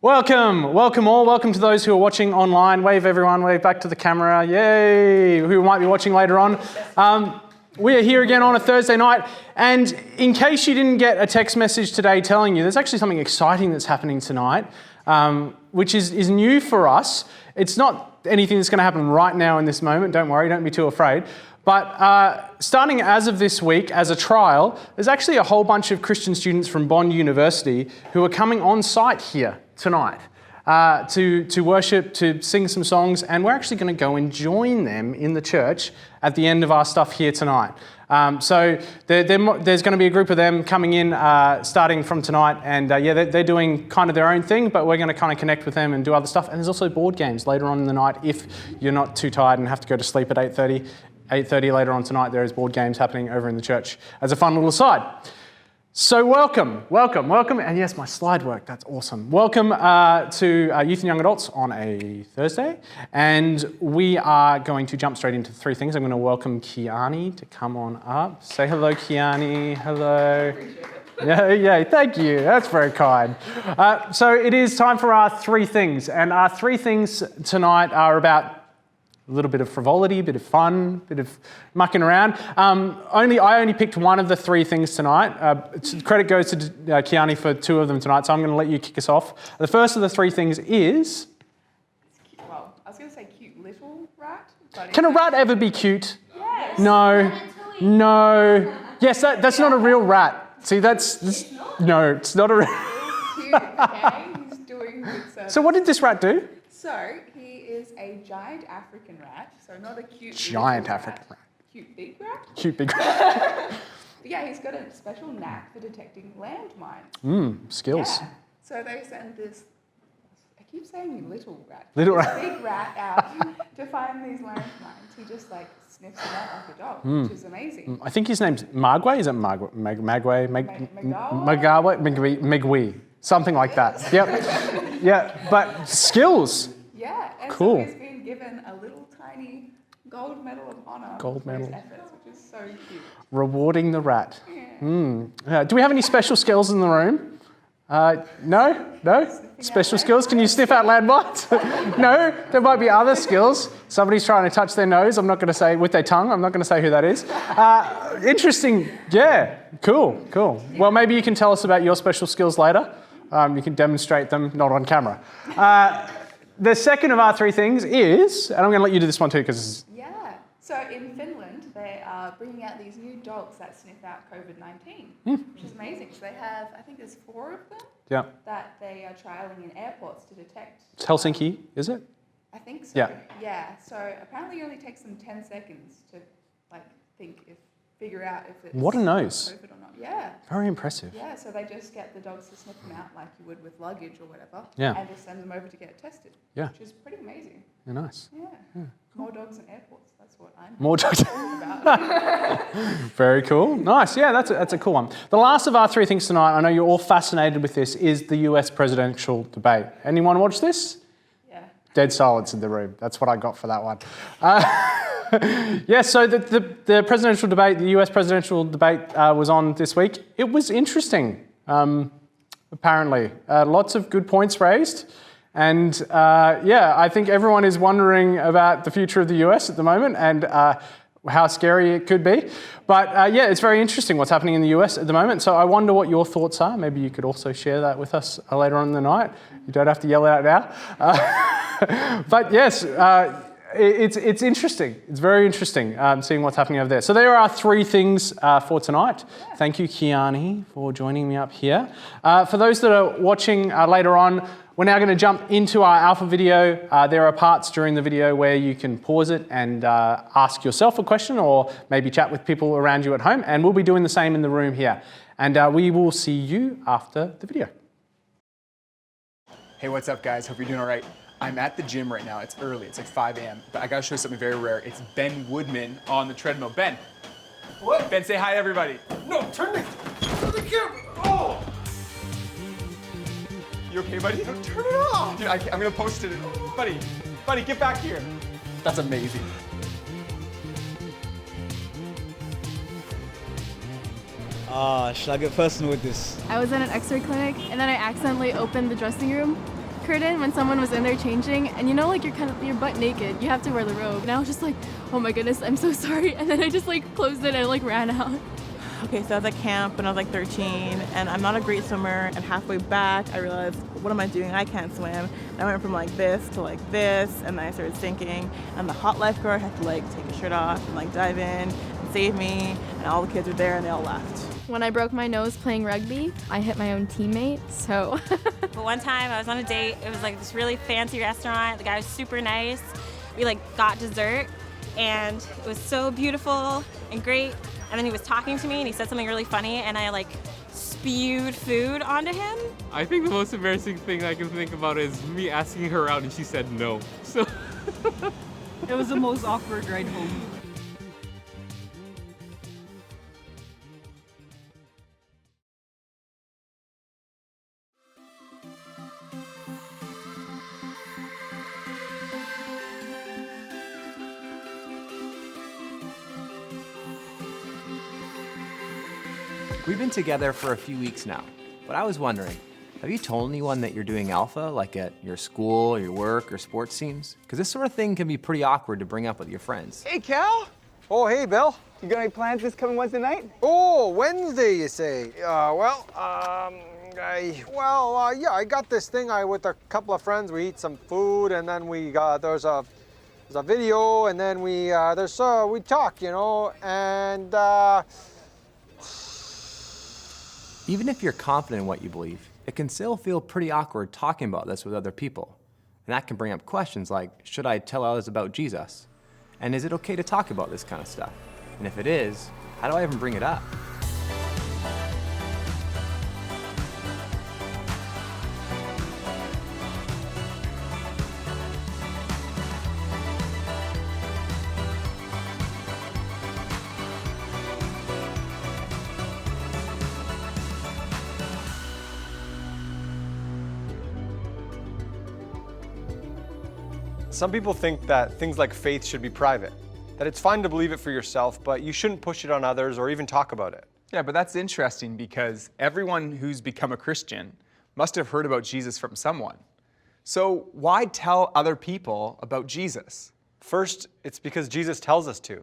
Welcome all. Welcome to those who are watching online. Wave everyone, wave back to the camera. Yay, who might be watching later on. We are here again on a Thursday night. And in case you didn't get a text message today telling you, there's actually something exciting that's happening tonight, which is new for us. It's not anything that's going to happen right now in this moment. Don't worry, don't be too afraid. But starting as of this week, as a trial, there's actually a whole bunch of Christian students from Bond University who are coming on site here tonight to worship, to sing some songs, and we're actually going to go and join them in the church at the end of our stuff here tonight. So there's going to be a group of them coming in starting from tonight, and they're doing kind of their own thing, but we're going to kind of connect with them and do other stuff. And there's also board games later on in the night if you're not too tired and have to go to sleep at 8:30. 8:30 later on tonight, there is board games happening over in the church as a fun little aside. So welcome, and yes, my slide worked, that's awesome. Welcome to Youth and Young Adults on a Thursday, and we are going to jump straight into three things. I'm going to welcome Kiani to come on up. Say hello, Kiani, hello. Yeah, thank you, that's very kind. So it is time for our three things, and our three things tonight are about a little bit of frivolity, a bit of fun, a bit of mucking around. I only picked one of the three things tonight. Credit goes to Kiani for two of them tonight, so I'm going to let you kick us off. The first of the three things is... Well, I was going to say cute little rat. But Can a rat ever be cute? Yes. No. Yes, that's not a real rat. See, no, it's not a real... Cute, okay? He's doing good service. So what did this rat do? So, he is a giant African rat, so not a cute Giant little African rat. Cute big rat? Cute big rat. But yeah, he's got a special knack for detecting landmines. Skills. Yeah. So they send this, I keep saying little rat. Little this rat. big rat out to find these landmines. He just sniffs them out like a dog, which is amazing. I think his name's Magway. Is it Magway? Megwee. Something like that. Yep. Yeah, but skills. Yeah, and cool. So he's been given a little tiny gold medal of honor for his efforts, which is so cute. Rewarding the rat. Yeah. Do we have any special skills in the room? No? Special skills? Can you sniff out landmines? No? There might be other skills. Somebody's trying to touch their nose. I'm not going to say with their tongue. I'm not going to say who that is. Interesting. Yeah. Cool. Well, maybe you can tell us about your special skills later. You can demonstrate them, not on camera. The second of our three things is, and I'm going to let you do this one too, because Yeah. So in Finland, they are bringing out these new dogs that sniff out COVID-19, which is amazing. So they have, I think there's 4 of them that they are trialling in airports to detect. It's Helsinki, is it? I think so. Yeah. So apparently it only takes them 10 seconds to figure out if it's What a nose. COVID or not. Yeah. Very impressive. Yeah, so they just get the dogs to sniff them out like you would with luggage or whatever. Yeah. And just send them over to get tested. Yeah. Which is pretty amazing. Yeah, nice. Yeah. More dogs in airports. That's what I'm More dogs. talking about. Very cool. Nice. Yeah, that's a cool one. The last of our three things tonight, I know you're all fascinated with this, is the US presidential debate. Anyone watch this? Yeah. Dead silence in the room. That's what I got for that one. So the presidential debate, the US presidential debate was on this week. It was interesting, apparently. Lots of good points raised. And I think everyone is wondering about the future of the US at the moment and how scary it could be. But it's very interesting what's happening in the US at the moment. So I wonder what your thoughts are. Maybe you could also share that with us later on in the night. You don't have to yell it out now. But yes, it's interesting. It's very interesting seeing what's happening over there. So there are our three things for tonight. Yeah. Thank you, Kiani, for joining me up here. For those that are watching later on, we're now going to jump into our alpha video. There are parts during the video where you can pause it and ask yourself a question or maybe chat with people around you at home. And we'll be doing the same in the room here. And we will see you after the video. Hey, what's up, guys? Hope you're doing all right. I'm at the gym right now. It's early. It's like 5 a.m. But I got to show you something very rare. It's Ben Woodman on the treadmill. Ben. What? Ben, say hi to everybody. No, turn the camera. Oh! You okay, buddy? No, turn it off. Dude, I'm going to post it. Buddy, get back here. That's amazing. Should I get personal with this? I was at an x-ray clinic and then I accidentally opened the dressing room curtain when someone was in there changing, and you know, like you're butt naked. You have to wear the robe. And I was just like, oh my goodness, I'm so sorry. And then I just like closed it and like ran out. Okay, so I was at camp when I was like 13, and I'm not a great swimmer, and halfway back I realized, what am I doing? I can't swim. And I went from like this to like this, and then I started sinking, and the hot lifeguard had to like take his shirt off and like dive in and save me, and all the kids were there and they all left. When I broke my nose playing rugby, I hit my own teammate, so. But one time I was on a date, it was like this really fancy restaurant, the guy was super nice. We like got dessert, and it was so beautiful and great. And then he was talking to me and he said something really funny, and I like spewed food onto him. I think the most embarrassing thing I can think about is me asking her out and she said no. So it was the most awkward ride home. We've been together for a few weeks now, but I was wondering, have you told anyone that you're doing Alpha, like at your school, or your work, or sports teams? Because this sort of thing can be pretty awkward to bring up with your friends. Hey, Cal. Oh, hey, Bill. You got any plans this coming Wednesday night? Oh, Wednesday, you say? Yeah, I got this thing with a couple of friends. We eat some food, and then there's a video, and then we talk, you know, and Even if you're confident in what you believe, it can still feel pretty awkward talking about this with other people. And that can bring up questions like, should I tell others about Jesus? And is it okay to talk about this kind of stuff? And if it is, how do I even bring it up? Some people think that things like faith should be private, that it's fine to believe it for yourself, but you shouldn't push it on others or even talk about it. Yeah, but that's interesting because everyone who's become a Christian must have heard about Jesus from someone. So why tell other people about Jesus? First, it's because Jesus tells us to.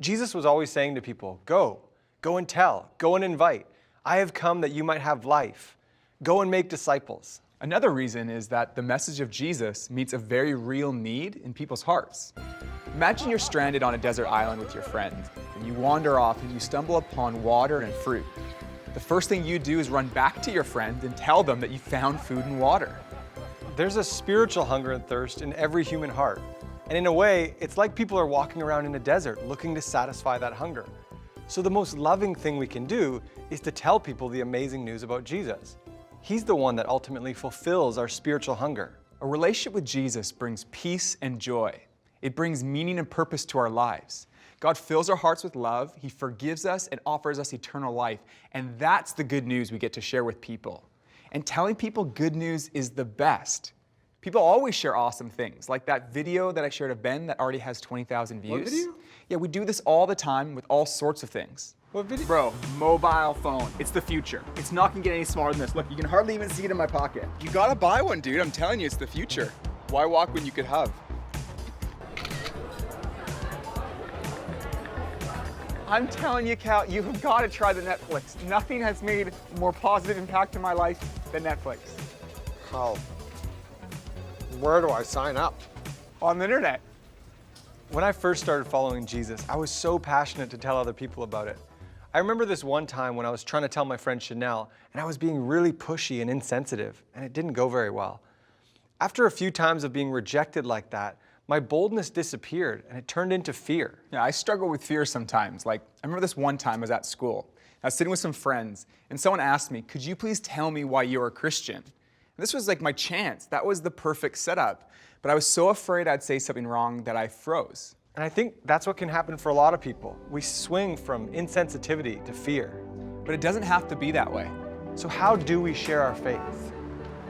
Jesus was always saying to people, go and tell, go and invite. I have come that you might have life. Go and make disciples. Another reason is that the message of Jesus meets a very real need in people's hearts. Imagine you're stranded on a desert island with your friend, and you wander off and you stumble upon water and fruit. The first thing you do is run back to your friend and tell them that you found food and water. There's a spiritual hunger and thirst in every human heart. And in a way, it's like people are walking around in a desert looking to satisfy that hunger. So the most loving thing we can do is to tell people the amazing news about Jesus. He's the one that ultimately fulfills our spiritual hunger. A relationship with Jesus brings peace and joy. It brings meaning and purpose to our lives. God fills our hearts with love, He forgives us and offers us eternal life. And that's the good news we get to share with people. And telling people good news is the best. People always share awesome things, like that video that I shared of Ben that already has 20,000 views. What video? Yeah, we do this all the time with all sorts of things. What video? Bro, mobile phone. It's the future. It's not gonna get any smaller than this. Look, you can hardly even see it in my pocket. You gotta buy one, dude. I'm telling you, it's the future. Why walk when you could hug? I'm telling you, Cal, you've got to try the Netflix. Nothing has made a more positive impact in my life than Netflix. How? Where do I sign up? On the internet. When I first started following Jesus, I was so passionate to tell other people about it. I remember this one time when I was trying to tell my friend Chanel, and I was being really pushy and insensitive, and it didn't go very well. After a few times of being rejected like that, my boldness disappeared, and it turned into fear. Yeah, I struggle with fear sometimes. Like, I remember this one time I was at school. I was sitting with some friends, and someone asked me, could you please tell me why you're a Christian? And this was like my chance. That was the perfect setup. But I was so afraid I'd say something wrong that I froze. And I think that's what can happen for a lot of people. We swing from insensitivity to fear. But it doesn't have to be that way. So how do we share our faith?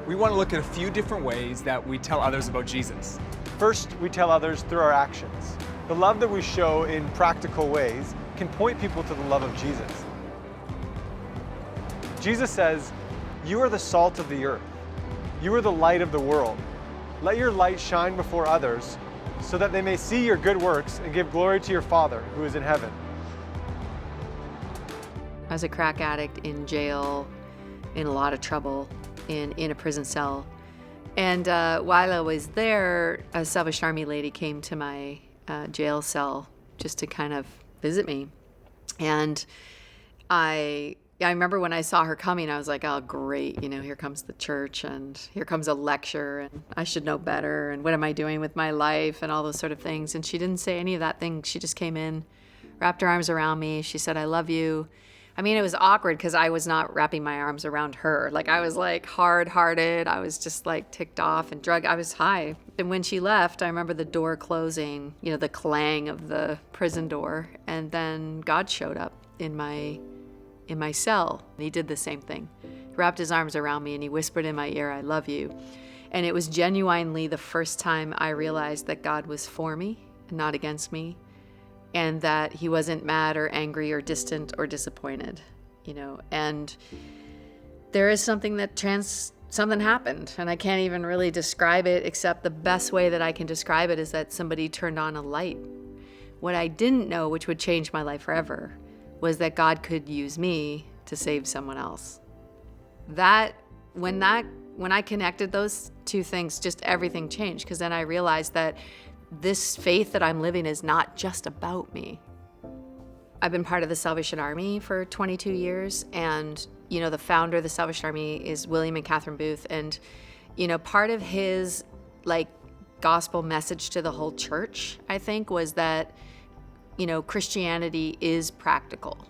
We want to look at a few different ways that we tell others about Jesus. First, we tell others through our actions. The love that we show in practical ways can point people to the love of Jesus. Jesus says, you are the salt of the earth. You are the light of the world. Let your light shine before others so that they may see your good works and give glory to your Father who is in heaven. I was a crack addict in jail, in a lot of trouble, in a prison cell. And while I was there, a Salvation Army lady came to my jail cell just to kind of visit me. And I remember when I saw her coming, I was like, oh, great, here comes the church and here comes a lecture and I should know better and what am I doing with my life and all those sort of things. And she didn't say any of that thing. She just came in, wrapped her arms around me. She said, I love you. I mean, it was awkward because I was not wrapping my arms around her. Like, I was like hard-hearted. I was just like ticked off and drugged. I was high. And when she left, I remember the door closing, the clang of the prison door. And then God showed up in my cell. And he did the same thing. He wrapped his arms around me and he whispered in my ear, I love you. And it was genuinely the first time I realized that God was for me and not against me. And that he wasn't mad or angry or distant or disappointed, and there is something something happened, and I can't even really describe it, except the best way that I can describe it is that somebody turned on a light. What I didn't know, which would change my life forever, was that God could use me to save someone else. When I connected those two things, just everything changed, because then I realized that this faith that I'm living is not just about me. I've been part of the Salvation Army for 22 years, and the founder of the Salvation Army is William and Catherine Booth, and part of his gospel message to the whole church, I think, was that Christianity is practical.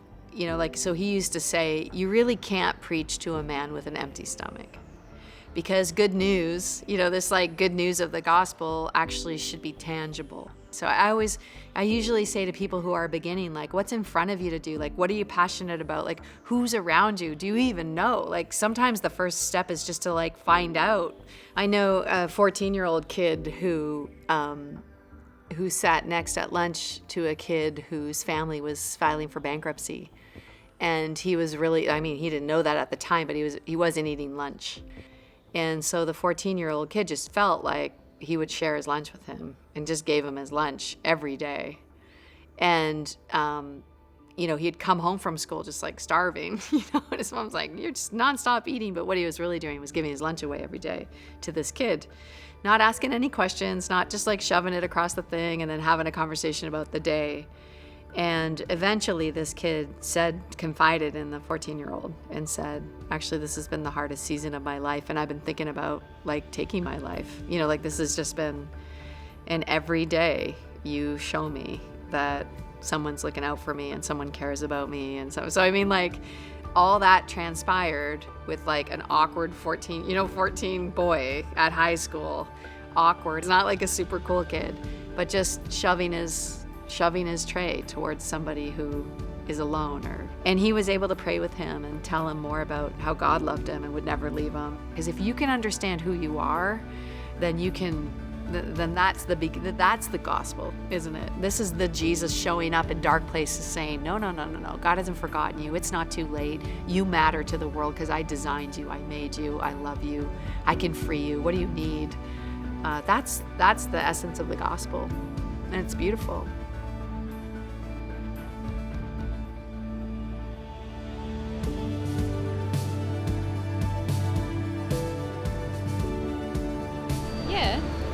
So he used to say, you really can't preach to a man with an empty stomach. Because good news, this good news of the gospel actually should be tangible. So I usually say to people who are beginning, what's in front of you to do? What are you passionate about? Who's around you? Do you even know? Sometimes the first step is just to find out. I know a 14-year-old kid who sat next at lunch to a kid whose family was filing for bankruptcy. And he was really, he didn't know that at the time, but he wasn't eating lunch. And so the 14-year-old kid just felt like he would share his lunch with him and just gave him his lunch every day. And, he'd come home from school just starving, and his mom's like, you're just nonstop eating. But what he was really doing was giving his lunch away every day to this kid, not asking any questions, not just shoving it across the thing and then having a conversation about the day. And eventually this kid confided in the 14-year-old and said, actually, this has been the hardest season of my life. And I've been thinking about taking my life. This has just been, and every day you show me that someone's looking out for me and someone cares about me. And so all that transpired with an awkward 14 boy at high school. Awkward. It's not a super cool kid, but just shoving his tray towards somebody who is alone. And he was able to pray with him and tell him more about how God loved him and would never leave him. Because if you can understand who you are, then that's the gospel, isn't it? This is the Jesus showing up in dark places saying, no, God hasn't forgotten you. It's not too late. You matter to the world because I designed you, I made you, I love you, I can free you. What do you need? That's the essence of the gospel, and it's beautiful.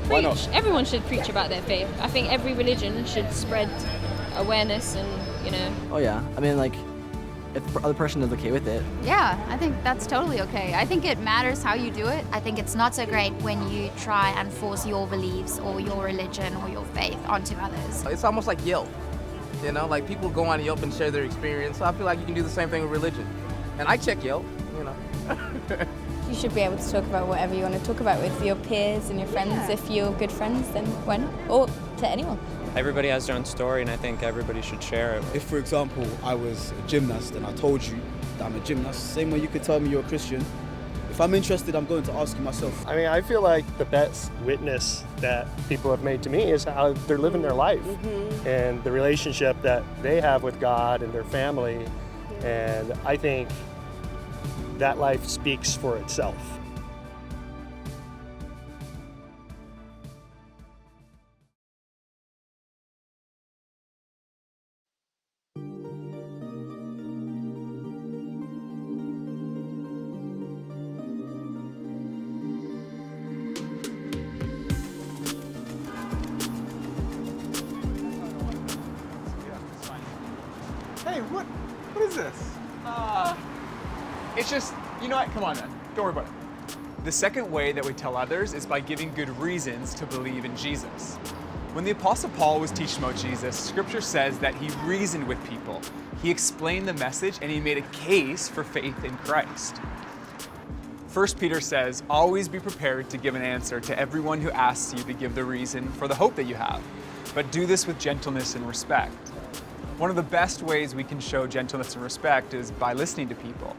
Why not? Everyone should preach about their faith. I think every religion should spread awareness and, Oh yeah, if the other person is okay with it. Yeah, I think that's totally okay. I think it matters how you do it. I think it's not so great when you try and force your beliefs or your religion or your faith onto others. It's almost like Yelp, people go on Yelp and share their experience. So I feel like you can do the same thing with religion. And I check Yelp, You should be able to talk about whatever you want to talk about with your peers and your friends. Yeah. If you're good friends, then why not? Or to anyone. Everybody has their own story, and I think everybody should share it. If, for example, I was a gymnast and I told you that I'm a gymnast, same way you could tell me you're a Christian. If I'm interested, I'm going to ask you myself. I feel like the best witness that people have made to me is how they're living their life and the relationship that they have with God and their family. And I think that life speaks for itself. It's just, you know what? Come on, man. Don't worry about it. The second way that we tell others is by giving good reasons to believe in Jesus. When the Apostle Paul was teaching about Jesus, Scripture says that he reasoned with people. He explained the message and he made a case for faith in Christ. 1 Peter says, always be prepared to give an answer to everyone who asks you to give the reason for the hope that you have, but do this with gentleness and respect. One of the best ways we can show gentleness and respect is by listening to people.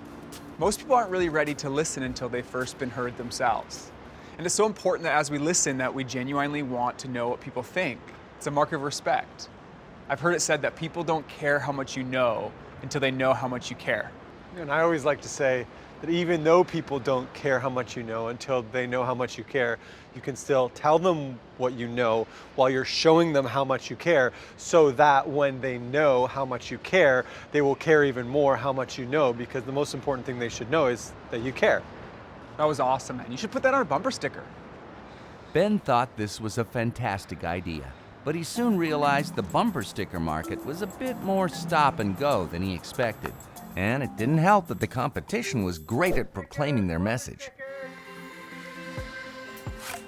Most people aren't really ready to listen until they've first been heard themselves. And it's so important that as we listen that we genuinely want to know what people think. It's a mark of respect. I've heard it said that people don't care how much you know until they know how much you care. And I always like to say that even though people don't care how much you know until they know how much you care, you can still tell them what you know while you're showing them how much you care, so that when they know how much you care, they will care even more how much you know, because the most important thing they should know is that you care. That was awesome, man. You should put that on a bumper sticker. Ben thought this was a fantastic idea, but he soon realized the bumper sticker market was a bit more stop and go than he expected. And it didn't help that the competition was great at proclaiming their message.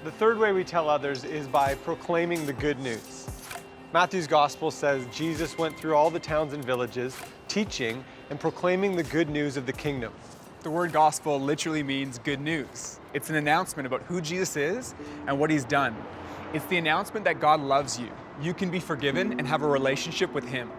The third way we tell others is by proclaiming the good news. Matthew's gospel says Jesus went through all the towns and villages, teaching and proclaiming the good news of the kingdom. The word gospel literally means good news. It's an announcement about who Jesus is and what he's done. It's the announcement that God loves you. You can be forgiven and have a relationship with him.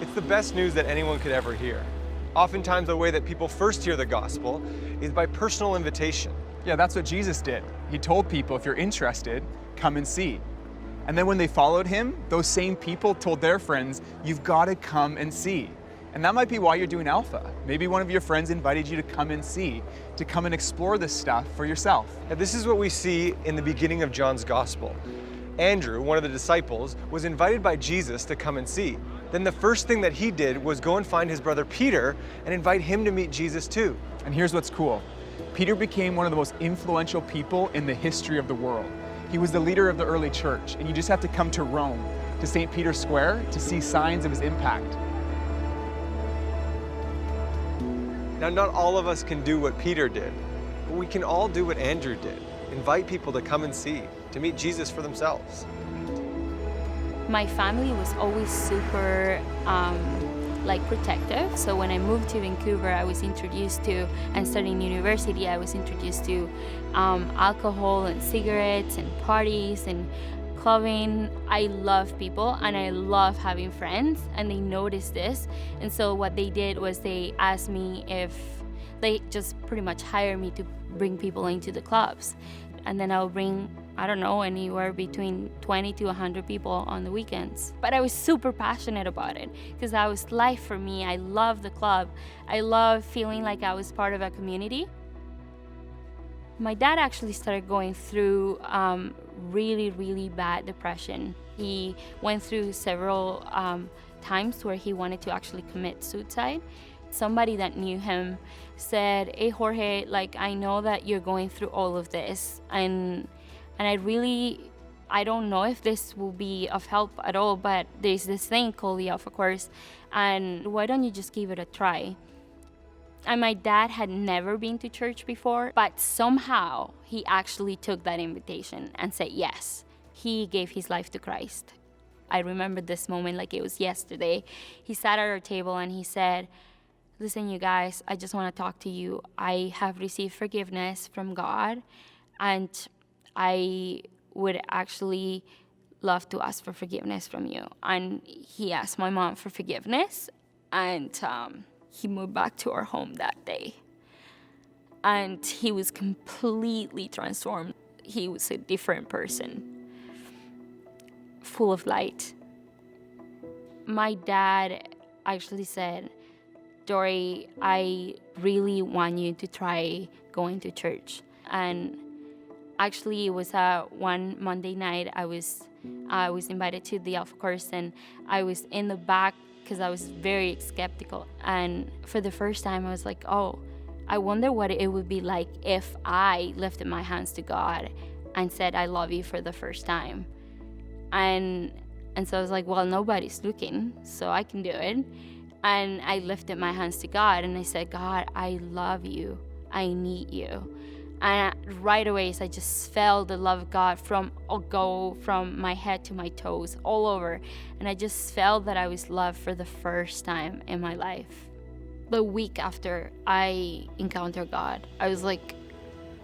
It's the best news that anyone could ever hear. Oftentimes, the way that people first hear the gospel is by personal invitation. Yeah, that's what Jesus did. He told people, if you're interested, come and see. And then when they followed him, those same people told their friends, you've got to come and see. And that might be why you're doing Alpha. Maybe one of your friends invited you to come and see, to come and explore this stuff for yourself. And this is what we see in the beginning of John's gospel. Andrew, one of the disciples, was invited by Jesus to come and see. Then the first thing that he did was go and find his brother Peter and invite him to meet Jesus too. And here's what's cool. Peter became one of the most influential people in the history of the world. He was the leader of the early church, and you just have to come to Rome, to St. Peter's Square, to see signs of his impact. Now, not all of us can do what Peter did, but we can all do what Andrew did. Invite people to come and see, to meet Jesus for themselves. My family was always super protective. So when I moved to Vancouver, I was introduced to, and studying university, I was introduced to alcohol and cigarettes and parties and clubbing. I love people and I love having friends, and they noticed this. And so what they did was they asked me if they just pretty much hired me to bring people into the clubs. And then I'll bring, I don't know, anywhere between 20 to 100 people on the weekends. But I was super passionate about it because that was life for me. I love the club. I love feeling like I was part of a community. My dad actually started going through really, really bad depression. He went through several times where he wanted to actually commit suicide. Somebody that knew him said, hey Jorge, I know that you're going through all of this, and I don't know if this will be of help at all, but there's this thing called the Alpha Course, and why don't you just give it a try? And my dad had never been to church before, but somehow he actually took that invitation and said yes. He gave his life to Christ. I remember this moment like it was yesterday. He sat at our table and he said, listen, you guys, I just want to talk to you. I have received forgiveness from God, and I would actually love to ask for forgiveness from you. And he asked my mom for forgiveness, and he moved back to our home that day. And he was completely transformed. He was a different person, full of light. My dad actually said, Dory, I really want you to try going to church. And actually, it was one Monday night. I was invited to the Alpha Course, and I was in the back because I was very skeptical. And for the first time, I was like, oh, I wonder what it would be like if I lifted my hands to God and said, I love you for the first time. And so I was like, well, nobody's looking, so I can do it. And I lifted my hands to God and I said, God, I love you. I need you. And right away, I just felt the love of God go from my head to my toes, all over. And I just felt that I was loved for the first time in my life. The week after I encountered God, I was like,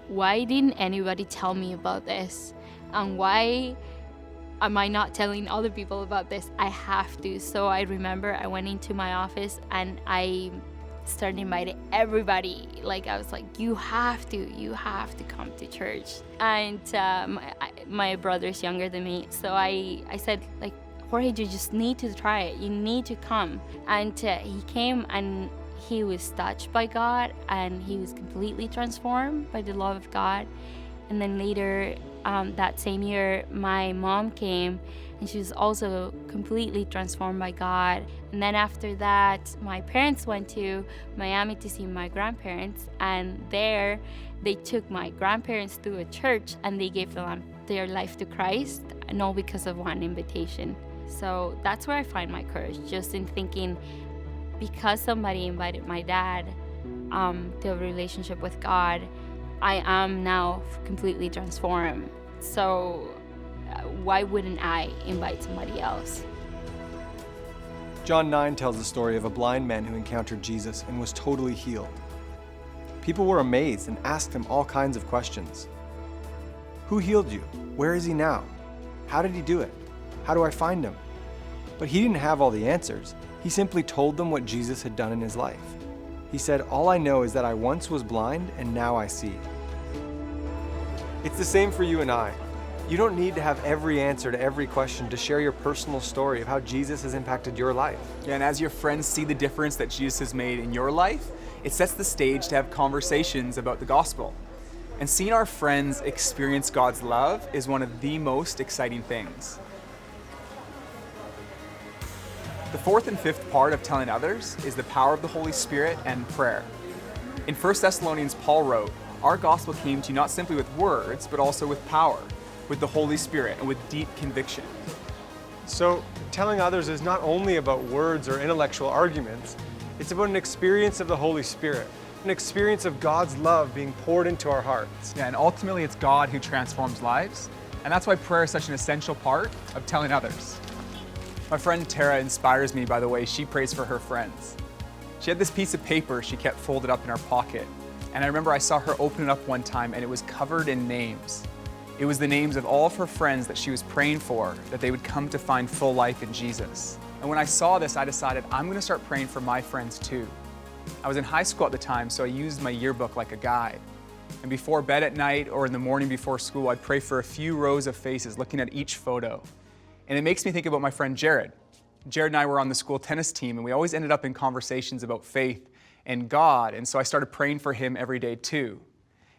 why didn't anybody tell me about this? And why am I not telling other people about this? I have to. So I remember I went into my office and I started inviting everybody. Like, I was like, you have to come to church. And my brother's younger than me, so I said, like, Jorge, you just need to try it. You need to come. And he came and he was touched by God and he was completely transformed by the love of God. And then later that same year, my mom came and she was also completely transformed by God. And then after that, my parents went to Miami to see my grandparents, and there they took my grandparents to a church and they gave them their life to Christ, and all because of one invitation. So that's where I find my courage, just in thinking, because somebody invited my dad to a relationship with God, I am now completely transformed. So why wouldn't I invite somebody else? John 9 tells the story of a blind man who encountered Jesus and was totally healed. People were amazed and asked him all kinds of questions. Who healed you? Where is he now? How did he do it? How do I find him? But he didn't have all the answers. He simply told them what Jesus had done in his life. He said, all I know is that I once was blind and now I see. It's the same for you and I. You don't need to have every answer to every question to share your personal story of how Jesus has impacted your life. Yeah, and as your friends see the difference that Jesus has made in your life, it sets the stage to have conversations about the gospel. And seeing our friends experience God's love is one of the most exciting things. The fourth and fifth part of telling others is the power of the Holy Spirit and prayer. In 1 Thessalonians, Paul wrote, our gospel came to you not simply with words, but also with power, with the Holy Spirit, and with deep conviction. So, telling others is not only about words or intellectual arguments, it's about an experience of the Holy Spirit, an experience of God's love being poured into our hearts. Yeah, and ultimately it's God who transforms lives, and that's why prayer is such an essential part of telling others. My friend Tara inspires me by the way she prays for her friends. She had this piece of paper she kept folded up in her pocket, and I remember I saw her open it up one time and it was covered in names. It was the names of all of her friends that she was praying for, that they would come to find full life in Jesus. And when I saw this, I decided I'm going to start praying for my friends too. I was in high school at the time, so I used my yearbook like a guide. And before bed at night or in the morning before school, I'd pray for a few rows of faces looking at each photo. And it makes me think about my friend Jared. Jared and I were on the school tennis team, and we always ended up in conversations about faith and God, and so I started praying for him every day too.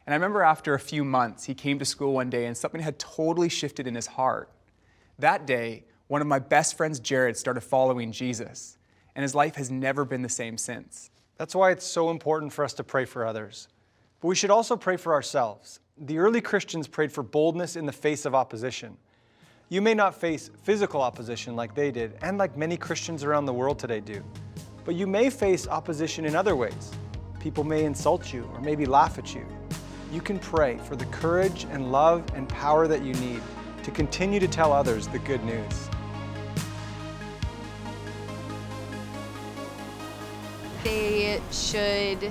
And I remember after a few months, he came to school one day and something had totally shifted in his heart. That day, one of my best friends, Jared, started following Jesus, and his life has never been the same since. That's why it's so important for us to pray for others. But we should also pray for ourselves. The early Christians prayed for boldness in the face of opposition. You may not face physical opposition like they did, and like many Christians around the world today do, but you may face opposition in other ways. People may insult you or maybe laugh at you. You can pray for the courage and love and power that you need to continue to tell others the good news. They should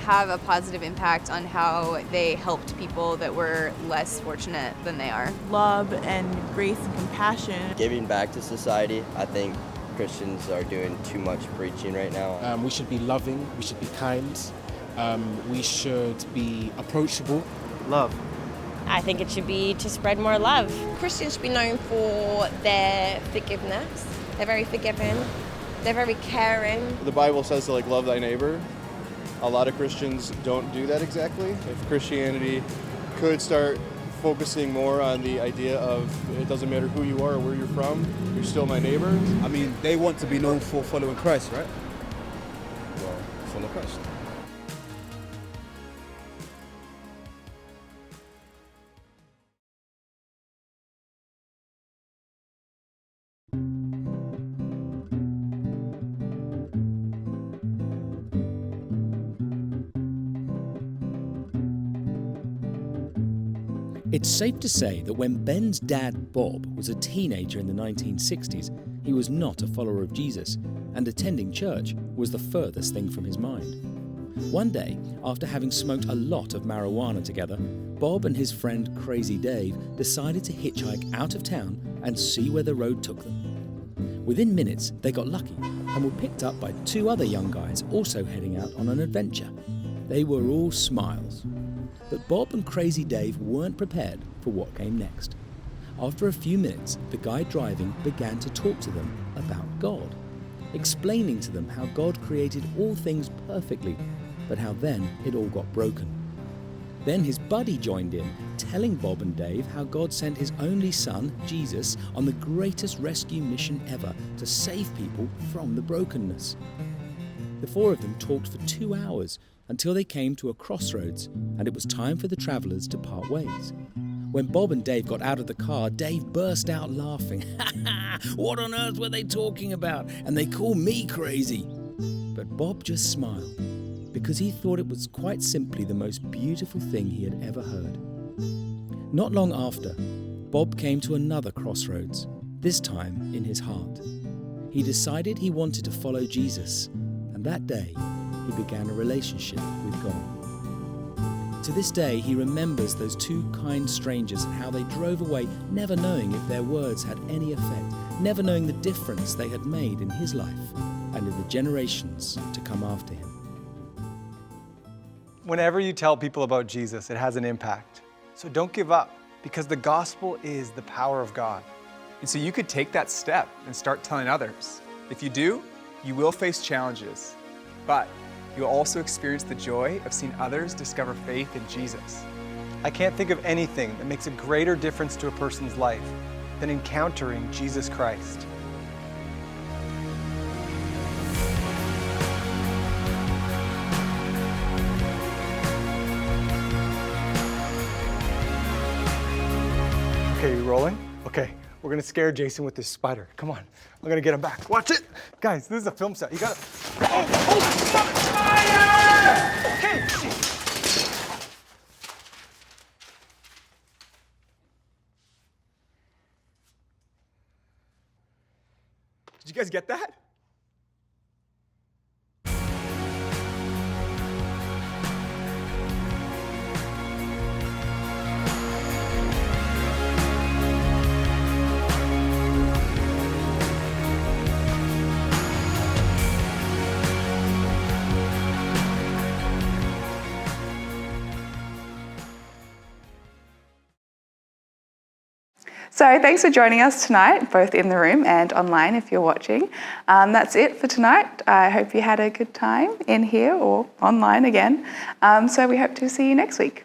have a positive impact on how they helped people that were less fortunate than they are. Love and grace and compassion. Giving back to society. I think Christians are doing too much preaching right now. We should be loving, we should be kind, we should be approachable. Love. I think it should be to spread more love. Christians should be known for their forgiveness. They're very forgiving. They're very caring. The Bible says to love thy neighbor. A lot of Christians don't do that exactly. If Christianity could start focusing more on the idea of it doesn't matter who you are or where you're from, you're still my neighbor. I mean, they want to be known for following Christ, right? Well, follow Christ. It's safe to say that when Ben's dad, Bob, was a teenager in the 1960s, he was not a follower of Jesus, and attending church was the furthest thing from his mind. One day, after having smoked a lot of marijuana together, Bob and his friend Crazy Dave decided to hitchhike out of town and see where the road took them. Within minutes, they got lucky and were picked up by two other young guys also heading out on an adventure. They were all smiles. But Bob and Crazy Dave weren't prepared for what came next. After a few minutes, the guy driving began to talk to them about God, explaining to them how God created all things perfectly, but how then it all got broken. Then his buddy joined in, telling Bob and Dave how God sent his only son, Jesus, on the greatest rescue mission ever to save people from the brokenness. The four of them talked for 2 hours until they came to a crossroads, and it was time for the travellers to part ways. When Bob and Dave got out of the car, Dave burst out laughing. "Ha ha! What on earth were they talking about? And they call me crazy!" But Bob just smiled, because he thought it was quite simply the most beautiful thing he had ever heard. Not long after, Bob came to another crossroads, this time in his heart. He decided he wanted to follow Jesus, and that day, he began a relationship with God. To this day, he remembers those two kind strangers and how they drove away, never knowing if their words had any effect, never knowing the difference they had made in his life and in the generations to come after him. Whenever you tell people about Jesus, it has an impact. So don't give up, because the gospel is the power of God. And so you could take that step and start telling others. If you do, you will face challenges, but you'll also experience the joy of seeing others discover faith in Jesus. I can't think of anything that makes a greater difference to a person's life than encountering Jesus Christ. Okay, you rolling? Okay, we're gonna scare Jason with this spider. Come on, I'm gonna get him back. Watch it! Guys, this is a film set. You gotta... Okay. Did you guys get that? So thanks for joining us tonight, both in the room and online if you're watching. That's it for tonight. I hope you had a good time in here or online again. So we hope to see you next week.